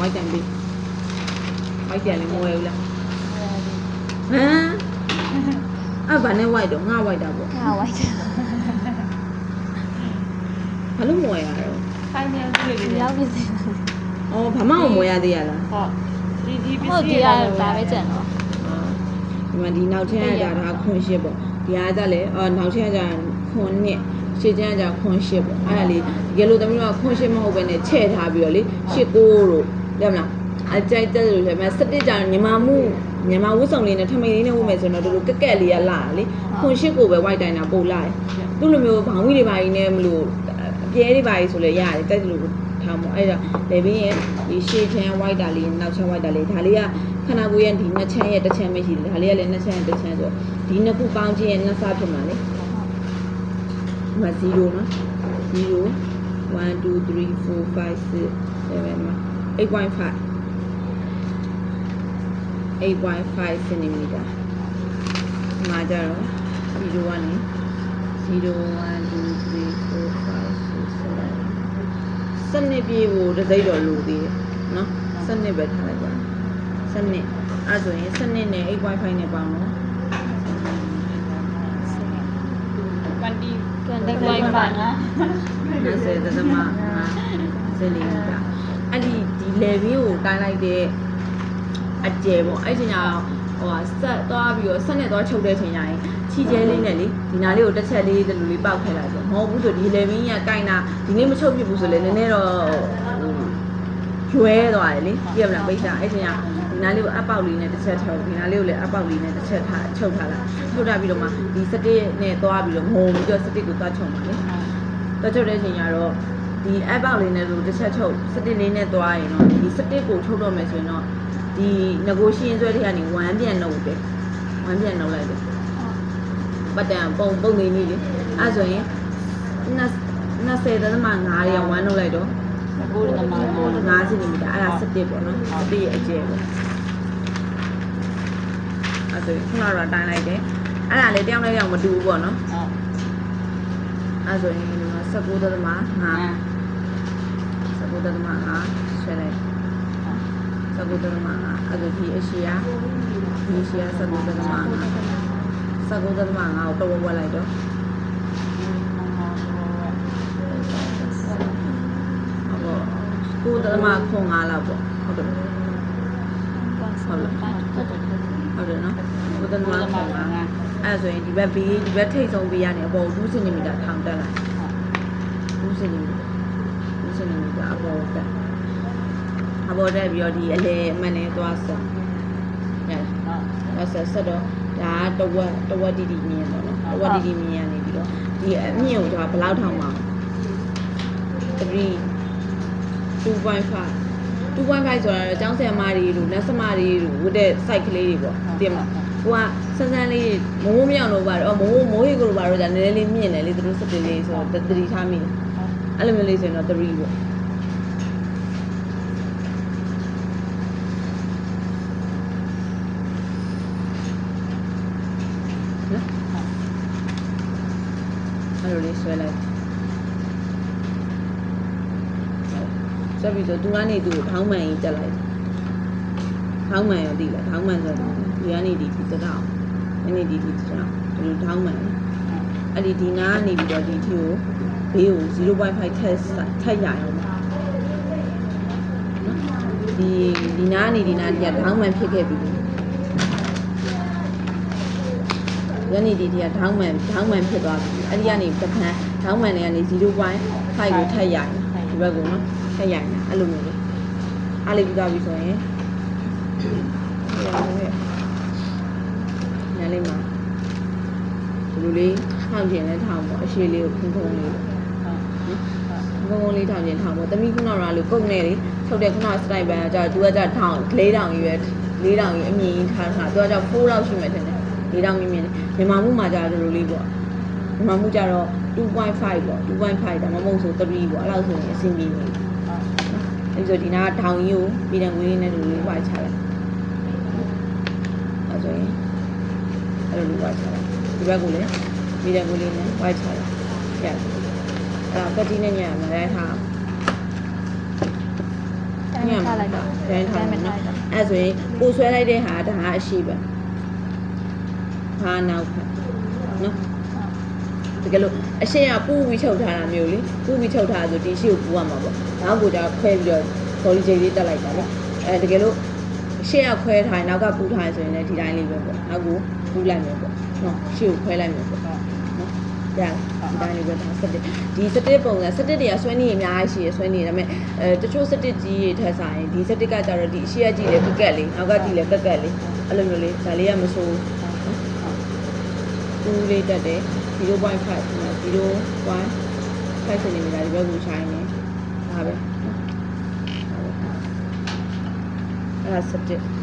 white တန်ပေး white တန်လည်းမဝယ်ဘူးလားဟမ်အဲ့ဘာနဲ့ white တော့ငါ white တာပေါ့ ငါ white ဘာလို့မဝယ်ရတော့ ခိုင်းနေရလေ ဒီလောက်ဖြစ်နေတာ အော်ဘာမှမဝယ်ရသေးရလား ဟုတ်ဒီပစ္စ ဟုတ် ည်း ဒီကဒါပဲကြံတော့ ဒီမှာဒီနောက်ထပ်ကဒါခွန်ရှစ်ပေါ့ဒီအားကြလဲနောက်ထပ်ကခွန်နှစ်ရှစ်ကျန်းကခွန်ရှစ်ပေါ့အဲ့ဒါလေးရေလိုသမီးတို့ကခွန်ရှစ်မဟုတ်ဘဲနဲ့ချဲ့ထားပြီးတော့လေရှစ်ကိုတို့လက်မလားအကြိုက်တက်လို့လည်းမ17ကျန်ညီမဝတ်ဆောင်လေးနဲ့ထမိန်လေးနဲ့ဝတ်မယ်ဆိုတော့တို့ကက်ကက်လေးကလာလေခွန်ရှစ်ကိုပဲ white တိုင်းတာပို့လာတယ်သူ့လိုမျိုးဘောင်ဝီတွေပါကြီးနဲ့မလို့အပြဲတွေပါကြီးဆိုလဲရတယ်တက်လို့ထားမို့အဲ့ဒါလေဘင်းရဲ့ဒီရှေ့ချမ်း white တာလေးနောက်ချမ်း white တာလေးဒါလေးကခန္ဓာကိုယ်ရဲ့ဒီနှစ်ချမ်းရဲ့တစ်ချမ်းပဲရှိတယ်ဒါလေးကလည်းနှစ်ချမ်းတစ်ချမ်းဆိုဒီနှစ်ခုပေါင်းခြင်းရဲ့နှစ်စားဖြစ်မှာလေဒီမှာ0နော်0 1 2 3 4 5 6 7 8.5 8.5 cm ဒီမှာကြတော့0 1 0 1 2 3 4 5 6 7စနစ်ပြေဖို့တစ်စိတ်တော့လိုသေးတယ်နော်စနစ်ပဲထားလိုက်ပါစနစ်အဲ့ဆိုရင်စနစ်နဲ့ 8.5 နဲ့ပေါင်းတော့ 20.5ပါနော် 20သမားစနေကအဲ့ဒီ level ကိုတိုင်းလိုက်တဲ့အကျယ်ပေါ့အဲ့ချိန်ကျဟိုဆက်သွားပြီးတော့ဆက်နဲ့သွားချုပ်တဲ့ချိန်ကျရင်ချီကျဲလေးနဲ့လေဒီနာလေးကိုတစ်ချက်လေးတလူလေးပေါက်ခဲ့လိုက်ဆိုမဟုတ်ဘူးဆိုဒီ level ကြီးကကိုင်းတာဒီနေ့မချုပ်ဖြစ်ဘူးဆိုလေနည်းနည်းတော့ရွဲသွားတယ်လေပြည့်မလားပိတ်တာအဲ့ချိန်ကျဒီနားလေးကိုအပေါက်လေးနဲ့တစ်ချက်ထုတ်ဒီနားလေးကိုလည်းအပေါက်လေးနဲ့တစ်ချက်ထားချုပ်ထားလိုက်ထုတ်ထားပြီးတော့မှဒီစတစ်နဲ့သွားပြီးတော့ငုံပြီးတော့စတစ်ကိုသွားချုပ်ပါလေသွားချုပ်တဲ့အချိန်ကျတော့ဒီအပေါက်လေးနဲ့ဆိုတစ်ချက်ချုပ်စတစ်လေးနဲ့သွားရင်တော့ဒီစတစ်ကိုထုတ်တော့မယ်ဆိုရင်တော့ဒီငကိုရှင်းဆွဲတဲ့ကနေဝမ်းပြန်နှုတ်ပဲဝမ်းပြန်နှုတ်လိုက်တယ်ပတ်တန်ပုံနေနေလေအဲ့ဆိုရင်20သမား9ရဝမ်းနှုတ်လိုက်တော့9 cm အဲ့ဒါ17ပေါ့နော်17ရဲ့အကျယ်ပေါ့အဲ့ဆိုခုနကတော့တိုင်းလိုက်တယ်အဲ့ဒါလေတယောက်နဲ့တယောက်မတူဘူးပေါ့နော်အဲ့ဆိုရင်19သမား9 19သမား9ဆွဲလိုက်19သမား9အဲ့ဒါဒီအရှိယာ19သမား9 19သမား9ကိုတော့ဝက်လိုက်တော့ကိုသမားခွန်9လောက်ပေါ့ဟုတ်တယ်ဟုတ်တယ်နော်ကိုသမားခွန်9အဲ့ဆိုရင်ဒီဘက်ဘေးဒီဘက်ထိတ်ဆုံးဘေးကနေအပေါ်2 cm ထောင်တက်လိုက်2 cm အပေါ်တက်ပြီးတော့ဒီအလဲအမှန်နဲ့သွားဆက်ဆက်တော့ဒါတဝက်တီတီမြင်ပေါ့နော်တဝက်တီတီမြင်ရနေပြီးတော့ဒီအမြင့်ကိုဒါဘယ်လောက်ထောင်မှာ3 2.5 ဆိုတာတော့ကျောင်းဆရာမတွေတို့လက်စမတွေတို့ဝတ်တဲ့ site ကလေးတွေပေါ့တင်မလားဟိုကဆန်းဆန်းလေးမိုးမြောင်လို့ပါတော့မိုးဟိကိုလို့ပါတော့ဒါနည်းနည်းလေးမြင့်တယ်လေသူတို့စက်လေးဆိုတော့တတိထားမိတယ်အဲ့လိုမျိုးလေးဆိုရင်တော့3ပေါ့အဲ့လိုလေးဆွဲလိုက်ဆက်ပြီးတော့သူကနေသူ့ထောင်းမှန်ကြီးတက်လိုက်ထောင်းမှန်ရောသိလားထောင်းမှန်ဆိုတော့ဒီကနေဒီတောင်းဒီဒီတောင်းဒီလိုထောင်းမှန်အဲ့ဒီနာကနေပြီးတော့ဒီထီကိုဘေးကို 0.5 ထက်ရအောင်ဒီနာကနေဒီနာဒီကထောင်းမှန်ဖြစ်ခဲ့ပြီယနေ့ဒီကထောင်းမှန်ဖြစ်သွားပြီအဲ့ဒီကနေတစ်ခါထောင်းမှန်တွေကနေ 0.5 ကိုထက်ရအောင်ဒီဘက်ကိုနော်ထက်ရရင်အဲ့လိုမျိုးလေးအားလေးပြီးသွားပြီဆိုရင်နားလေးမှာဒီလိုလေးထောင်ကျင်လဲထောင်ပေါ့အရှိလေးကိုခုံလေးပေါ့ခုံလေးထောင်ကျင်ထောင်ပေါ့တမိခုနကလို့ကုတ်နေလေထုတ်တဲ့ခုနစတိုင်ပန်ကကြာသူကကြာထောင်4,000ကြီးပဲ4,000ကြီးအမြင့်ကြီးထားသူကကြာ4လောက်ရှိမှထင်တယ်4,000မြင့်မြန်မာမှုမှာကြာဒီလိုလေးပေါ့မြန်မာမှုကြာတော့ 2.5 ပေါ့ 2.5 ဒါမှမဟုတ်ဆို3ပေါ့အဲ့လောက်ဆိုရင်အဆင်ပြေနေအဲ့ဆိုဒီနားထောင်ကြီးကိုပြည်တံငွေလေးနဲ့လူလေးဝိုက်ချလိုက်အဲ့ဆိုရင်အဲ့လိုဝိုက်ချလိုက်ဒီဘက်ကိုလည်းပြည်တံငွေလေးနဲ့ဝိုက်ချလိုက်ရတယ်အဲ့ဒါပတ်တီနဲ့ညမှာလည်းထား တိုင်းမထားလိုက်တော့ တိုင်းထား မ မယ် ထား နော် လိုက်တော့ အဲ့ဆိုရင်ကိုဆွဲလိုက်တဲ့ဟာဒါအရှိပဲဟာနောက်ဖက်နော်တကယ်လို့အရှိကပူပြီးချုပ်ထားတာမျိုးလေပူပြီးချုပ်ထားဆိုဒီရှိကိုပူရမှာပေါ့နောက်ကိုじゃခွဲပြီးတော့ body shape လေးတက်လိုက်တာနော်အဲတကယ်လို့ရှေ့ကခွဲထားရင်နောက်ကပူထားရင်ဆိုရင်လည်းဒီတိုင်းလေးပဲပေါ့နောက်ကိုပူလိုက်မယ်ပေါ့နော်ရှေ့ကိုခွဲလိုက်မယ်ပေါ့နော်ရတယ်ဒီတိုင်းလေးပဲဒါ17ဒီ17ပုံစံ17တွေကဆွဲနေအများကြီးရှိရဆွဲနေဒါပေမဲ့တချို့17ကြီးတွေထက်ဆိုင်ဒီ17ကကြတော့ဒီရှေ့ကကြီးလေကက်ကက်လေးနောက်ကကြီးလေကက်ကက်လေးအဲ့လိုမျိုးလေးဒါလေးကမဆိုးဘူးလေးတက်တယ် 0.5 0.5 cm ဒီဘက်ကိုရှိုင်းနေဒါပဲအဲ့ဒါ17